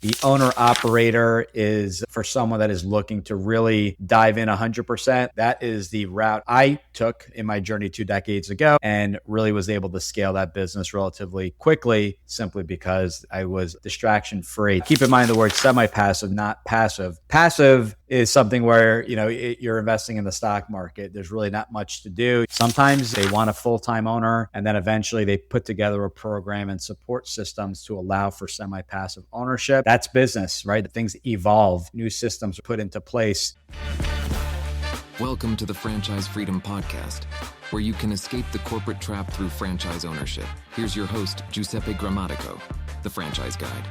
The owner operator is for someone that is looking to really dive in 100%. That is the route I took in my journey 2 decades ago and really was able to scale that business relatively quickly simply because I was distraction free. Keep in mind the word semi-passive, not passive. Passive is something where, you're investing in the stock market. There's really not much to do. Sometimes they want a full-time owner, and then eventually they put together a program and support systems to allow for semi-passive ownership. That's business, right? Things evolve, new systems are put into place. Welcome to the Franchise Freedom Podcast, where you can escape the corporate trap through franchise ownership. Here's your host, Giuseppe Grammatico, the Franchise Guide.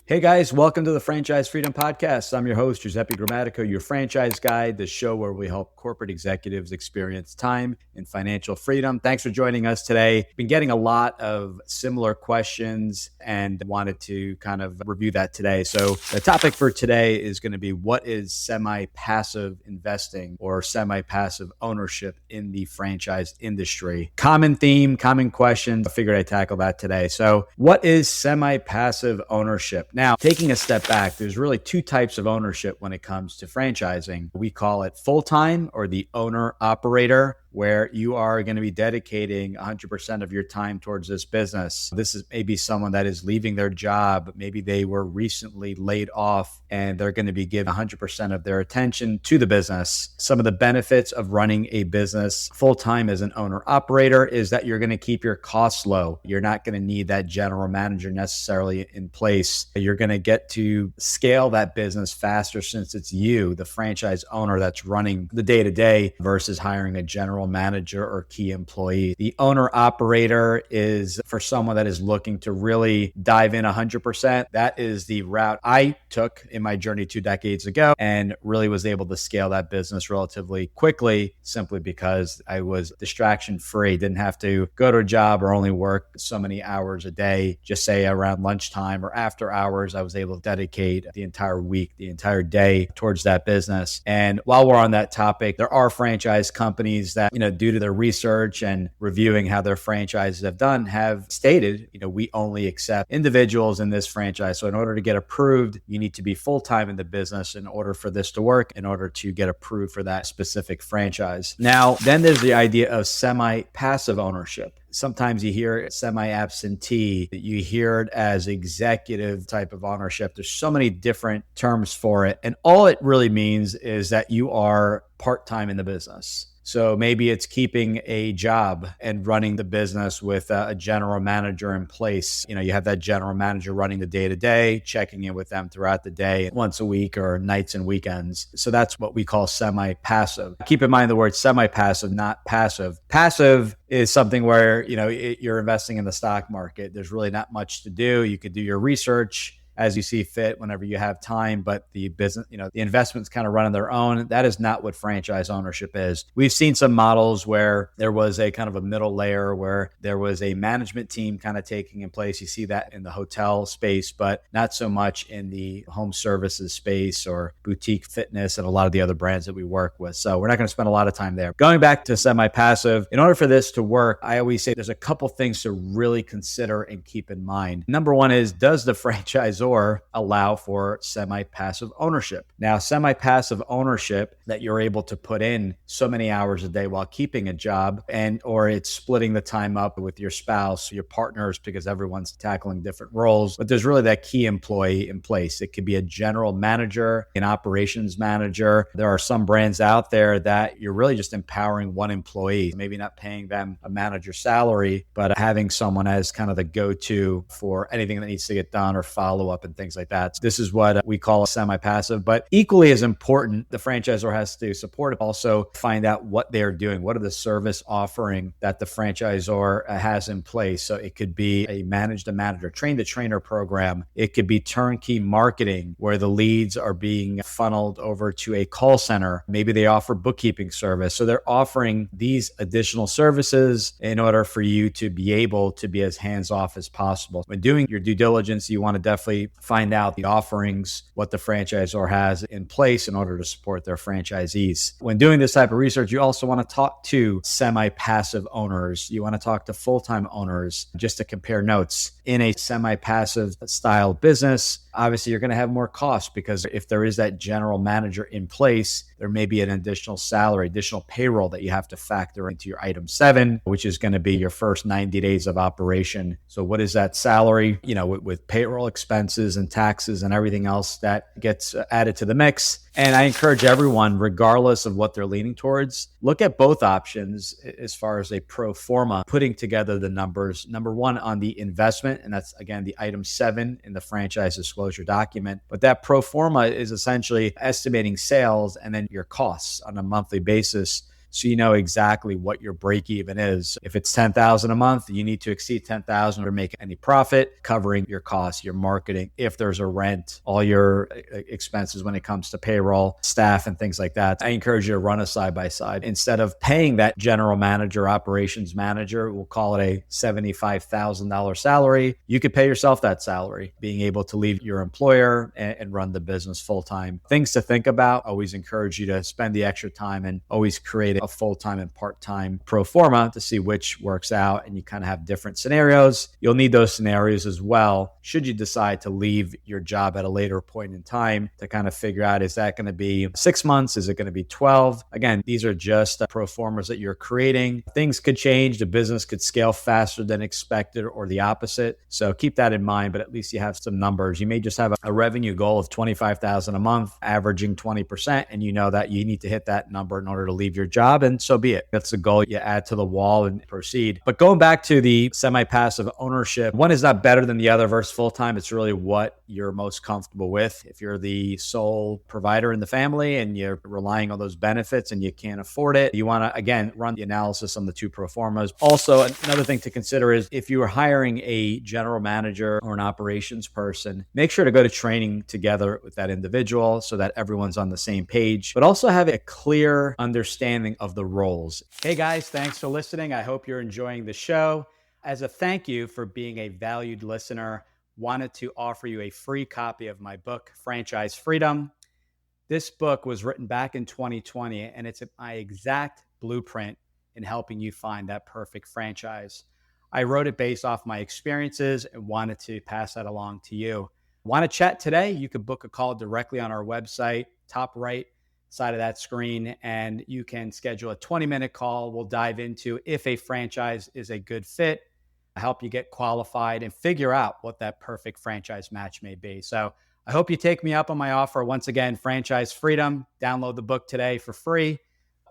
Hey guys, welcome to the Franchise Freedom Podcast. I'm your host, Giuseppe Grammatico, your franchise guide, the show where we help corporate executives experience time and financial freedom. Thanks for joining us today. Been getting a lot of similar questions and wanted to kind of review that today. So the topic for today is going to be what is semi-passive investing or semi-passive ownership in the franchise industry? Common theme, common question. I figured I'd tackle that today. So what is semi-passive ownership? Now, taking a step back, there's really two types of ownership when it comes to franchising. We call it full-time or the owner-operator, where you are going to be dedicating 100% of your time towards this business. This is maybe someone that is leaving their job. Maybe they were recently laid off and they're going to be giving 100% of their attention to the business. Some of the benefits of running a business full-time as an owner-operator is that you're going to keep your costs low. You're not going to need that general manager necessarily in place. You're going to get to scale that business faster since it's you, the franchise owner, that's running the day-to-day versus hiring a general manager or key employee. The owner operator is for someone that is looking to really dive in 100%. That is the route I took in my journey 2 decades ago and really was able to scale that business relatively quickly simply because I was distraction free. Didn't have to go to a job or only work so many hours a day. Just say around lunchtime or after hours, I was able to dedicate the entire week, the entire day towards that business. And while we're on that topic, there are franchise companies that due to their research and reviewing how their franchises have done, have stated, we only accept individuals in this franchise. So in order to get approved, you need to be full-time in the business in order for this to work, in order to get approved for that specific franchise. Now, then there's the idea of semi-passive ownership. Sometimes you hear semi-absentee, you hear it as executive type of ownership. There's so many different terms for it. And all it really means is that you are part-time in the business. So maybe it's keeping a job and running the business with a general manager in place. You have that general manager running the day-to-day, checking in with them throughout the day, once a week or nights and weekends. So that's what we call semi-passive. Keep in mind the word semi-passive, not passive. Passive is something where, you're investing in the stock market. There's really not much to do. You could do your research as you see fit whenever you have time, but the business, the investments kind of run on their own. That is not what franchise ownership is. We've seen some models where there was a kind of a middle layer where there was a management team kind of taking in place. You see that in the hotel space, but not so much in the home services space or boutique fitness and a lot of the other brands that we work with. So we're not going to spend a lot of time there. Going back to semi-passive, in order for this to work, I always say there's a couple things to really consider and keep in mind. Number one is, does the franchisor allow for semi-passive ownership? Now, semi-passive ownership that you're able to put in so many hours a day while keeping a job, or it's splitting the time up with your spouse, your partners, because everyone's tackling different roles, but there's really that key employee in place. It could be a general manager, an operations manager. There are some brands out there that you're really just empowering one employee, maybe not paying them a manager salary, but having someone as kind of the go-to for anything that needs to get done or follow up and things like that. So this is what we call a semi-passive, but equally as important, the franchisor has to support it. Also find out what they're doing. What are the service offering that the franchisor has in place? So it could be a manage the manager, train the trainer program. It could be turnkey marketing where the leads are being funneled over to a call center. Maybe they offer bookkeeping service. So they're offering these additional services in order for you to be able to be as hands-off as possible. When doing your due diligence, you want to definitely actually find out the offerings, what the franchisor has in place in order to support their franchisees. When doing this type of research, you also want to talk to semi-passive owners. You want to talk to full-time owners just to compare notes. In a semi-passive style business, obviously you're going to have more costs because if there is that general manager in place, there may be an additional salary, additional payroll that you have to factor into your item 7, which is going to be your first 90 days of operation. So what is that salary? With payroll expenses and taxes and everything else that gets added to the mix. And I encourage everyone, regardless of what they're leaning towards, look at both options as far as a pro forma, putting together the numbers. Number one, on the investment, and that's, again, the item 7 in the franchise disclosure document. But that pro forma is essentially estimating sales and then your costs on a monthly basis, so you know exactly what your break even is. If it's $10,000 a month, you need to exceed $10,000 to make any profit, covering your costs, your marketing, if there's a rent, all your expenses when it comes to payroll, staff, and things like that. I encourage you to run a side by side. Instead of paying that general manager, operations manager, we'll call it a $75,000 salary, you could pay yourself that salary, being able to leave your employer and run the business full time. Things to think about. Always encourage you to spend the extra time and always create a full-time and part-time pro forma to see which works out, and you kind of have different scenarios. You'll need those scenarios as well should you decide to leave your job at a later point in time to kind of figure out, is that going to be 6 months? Is it going to be 12? Again, these are just pro formas that you're creating. Things could change. The business could scale faster than expected or the opposite. So keep that in mind, but at least you have some numbers. You may just have a revenue goal of $25,000 a month, averaging 20%, and you know that you need to hit that number in order to leave your job, and so be it. That's the goal you add to the wall and proceed. But going back to the semi-passive ownership, one is not better than the other versus full-time. It's really what you're most comfortable with. If you're the sole provider in the family and you're relying on those benefits and you can't afford it, you want to, again, run the analysis on the two pro formas. Also, another thing to consider is if you are hiring a general manager or an operations person, make sure to go to training together with that individual so that everyone's on the same page, but also have a clear understanding of the roles. Hey guys, thanks for listening. I hope you're enjoying the show. As a thank you for being a valued listener, wanted to offer you a free copy of my book, Franchise Freedom. This book was written back in 2020, and it's my exact blueprint in helping you find that perfect franchise. I wrote it based off my experiences and wanted to pass that along to you. Want to chat today? You can book a call directly on our website, top right side of that screen, and you can schedule a 20-minute call. We'll dive into if a franchise is a good fit, help you get qualified, and figure out what that perfect franchise match may be. So I hope you take me up on my offer. Once again, Franchise Freedom. Download the book today for free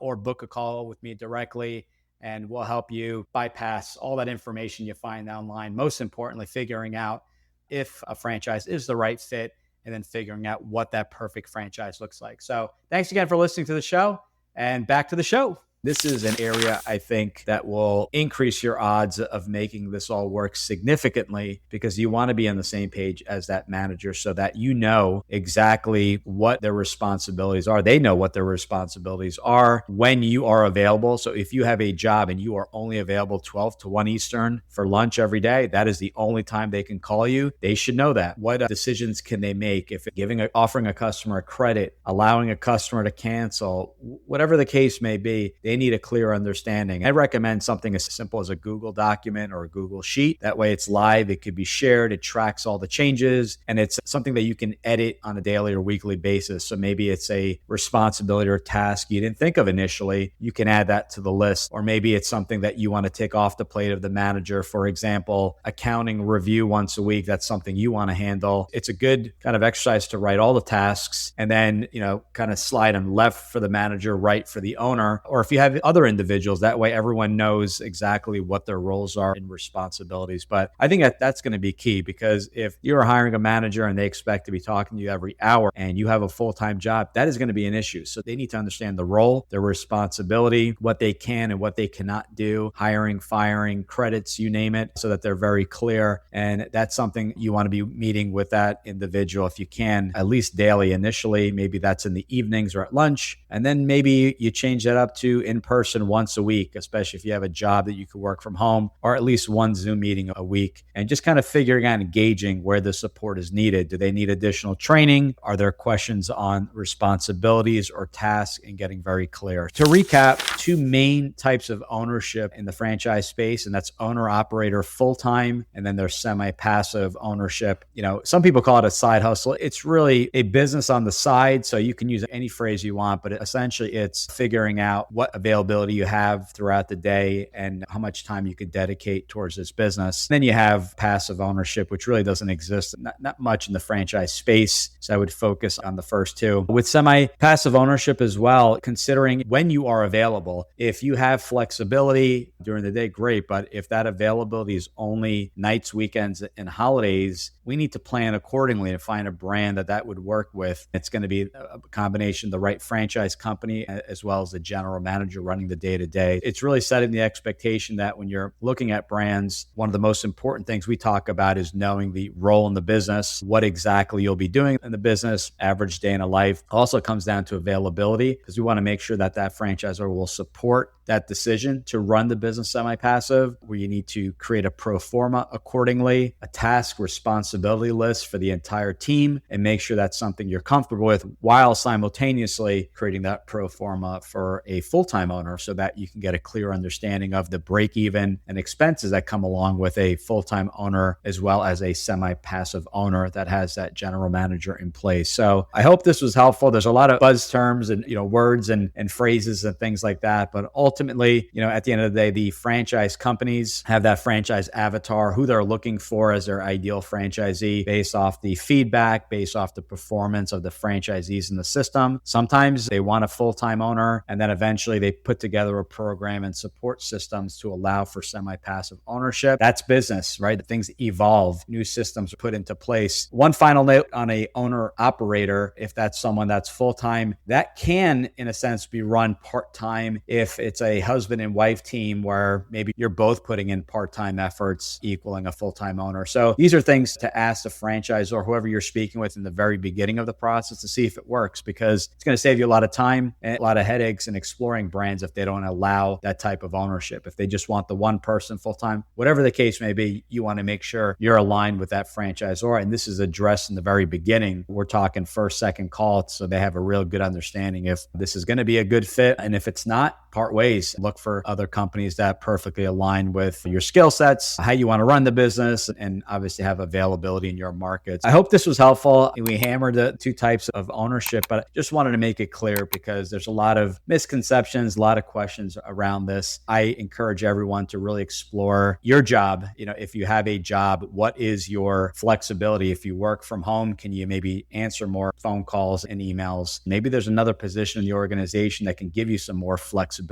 or book a call with me directly, and we'll help you bypass all that information you find online. Most importantly, figuring out if a franchise is the right fit, and then figuring out what that perfect franchise looks like. So thanks again for listening to the show, and back to the show. This is an area I think that will increase your odds of making this all work significantly, because you want to be on the same page as that manager so that you know exactly what their responsibilities are. They know what their responsibilities are when you are available. So if you have a job and you are only available 12 to 1 Eastern for lunch every day, that is the only time they can call you. They should know that. What decisions can they make? If offering a customer a credit, allowing a customer to cancel, whatever the case may be, they need a clear understanding. I recommend something as simple as a Google document or a Google Sheet. That way it's live, it could be shared, it tracks all the changes, and it's something that you can edit on a daily or weekly basis. So maybe it's a responsibility or task you didn't think of initially. You can add that to the list. Or maybe it's something that you want to take off the plate of the manager. For example, accounting review once a week. That's something you want to handle. It's a good kind of exercise to write all the tasks and then, kind of slide them left for the manager, right for the owner. Or if you have other individuals, that way everyone knows exactly what their roles are and responsibilities. But I think that's going to be key, because if you're hiring a manager and they expect to be talking to you every hour and you have a full-time job, that is going to be an issue. So they need to understand the role, their responsibility, what they can and what they cannot do, hiring, firing, credits, you name it, so that they're very clear. And that's something you want to be meeting with that individual, if you can, at least daily initially. Maybe that's in the evenings or at lunch. And then maybe you change that up to in person once a week, especially if you have a job that you could work from home, or at least one Zoom meeting a week, and just kind of figuring out and gauging where the support is needed. Do they need additional training? Are there questions on responsibilities or tasks, and getting very clear? To recap, two main types of ownership in the franchise space, and that's owner operator full-time, and then there's semi-passive ownership. Some people call it a side hustle. It's really a business on the side, so you can use any phrase you want, but essentially it's figuring out what availability you have throughout the day and how much time you could dedicate towards this business. Then you have passive ownership, which really doesn't exist, not much in the franchise space. So I would focus on the first two. With semi-passive ownership as well, considering when you are available, if you have flexibility during the day, great. But if that availability is only nights, weekends, and holidays, we need to plan accordingly to find a brand that would work with. It's going to be a combination of the right franchise company as well as the general manager running the day-to-day. It's really setting the expectation that when you're looking at brands, one of the most important things we talk about is knowing the role in the business, what exactly you'll be doing in the business, average day in a life. Also comes down to availability, because we want to make sure that franchisor will support that decision to run the business semi-passive, where you need to create a pro forma accordingly, a task responsibility list for the entire team, and make sure that's something you're comfortable with, while simultaneously creating that pro forma for a full-time owner, so that you can get a clear understanding of the break-even and expenses that come along with a full-time owner, as well as a semi-passive owner that has that general manager in place. So I hope this was helpful. There's a lot of buzz terms and words and phrases and things like that, but ultimately, at the end of the day, the franchise companies have that franchise avatar, who they're looking for as their ideal franchisee, based off the feedback, based off the performance of the franchisees in the system. Sometimes they want a full-time owner, and then eventually they put together a program and support systems to allow for semi-passive ownership. That's business, right? Things evolve, new systems are put into place. One final note on a owner operator, if that's someone that's full-time, that can, in a sense, be run part-time if it's a husband and wife team where maybe you're both putting in part-time efforts equaling a full-time owner. So these are things to ask the franchisor or whoever you're speaking with in the very beginning of the process to see if it works, because it's going to save you a lot of time and a lot of headaches in exploring brands if they don't allow that type of ownership. If they just want the one person full-time, whatever the case may be, you want to make sure you're aligned with that franchisor. And this is addressed in the very beginning. We're talking first, second call, so they have a real good understanding if this is going to be a good fit. And if it's not, part ways. Look for other companies that perfectly align with your skill sets, how you want to run the business, and obviously have availability in your markets. I hope this was helpful. We hammered the two types of ownership, but I just wanted to make it clear because there's a lot of misconceptions, a lot of questions around this. I encourage everyone to really explore your job. If you have a job, what is your flexibility? If you work from home, can you maybe answer more phone calls and emails? Maybe there's another position in the organization that can give you some more flexibility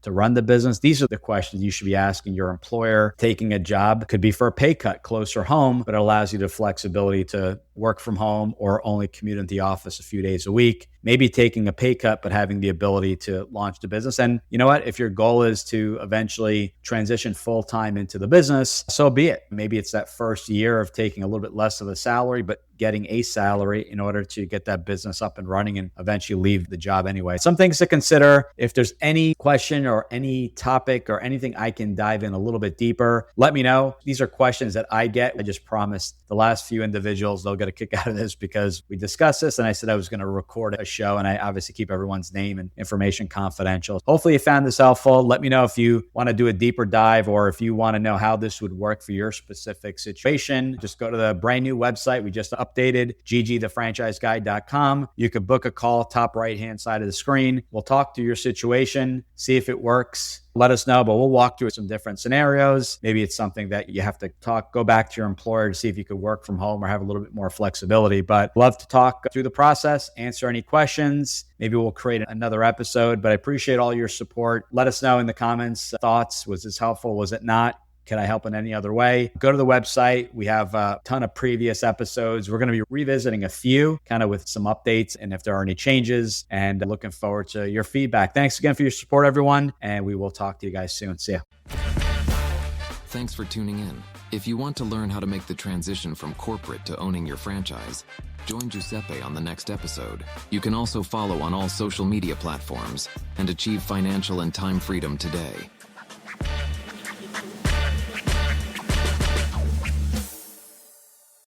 to run the business. These are the questions you should be asking your employer. Taking a job could be for a pay cut closer home, but it allows you the flexibility to work from home or only commute into the office a few days a week. Maybe taking a pay cut, but having the ability to launch the business. And you know what? If your goal is to eventually transition full-time into the business, so be it. Maybe it's that first year of taking a little bit less of a salary, but getting a salary in order to get that business up and running and eventually leave the job anyway. Some things to consider. If there's any question or any topic or anything I can dive in a little bit deeper, let me know. These are questions that I get. I just promised the last few individuals they'll get a kick out of this because we discussed this and I said I was going to record a show, and I obviously keep everyone's name and information confidential. Hopefully you found this helpful. Let me know if you want to do a deeper dive or if you want to know how this would work for your specific situation. Just go to the brand new website we just updated, ggthefranchiseguide.com. You could book a call, top right-hand side of the screen. We'll talk through your situation, see if it works. Let us know, but we'll walk through some different scenarios. Maybe it's something that you have to go back to your employer to see if you could work from home or have a little bit more flexibility. But love to talk through the process, answer any questions. Maybe we'll create another episode, but I appreciate all your support. Let us know in the comments, thoughts. Was this helpful? Was it not? Can I help in any other way? Go to the website. We have a ton of previous episodes. We're going to be revisiting a few kind of with some updates and if there are any changes, and looking forward to your feedback. Thanks again for your support, everyone. And we will talk to you guys soon. See ya. Thanks for tuning in. If you want to learn how to make the transition from corporate to owning your franchise, join Giuseppe on the next episode. You can also follow on all social media platforms and achieve financial and time freedom today.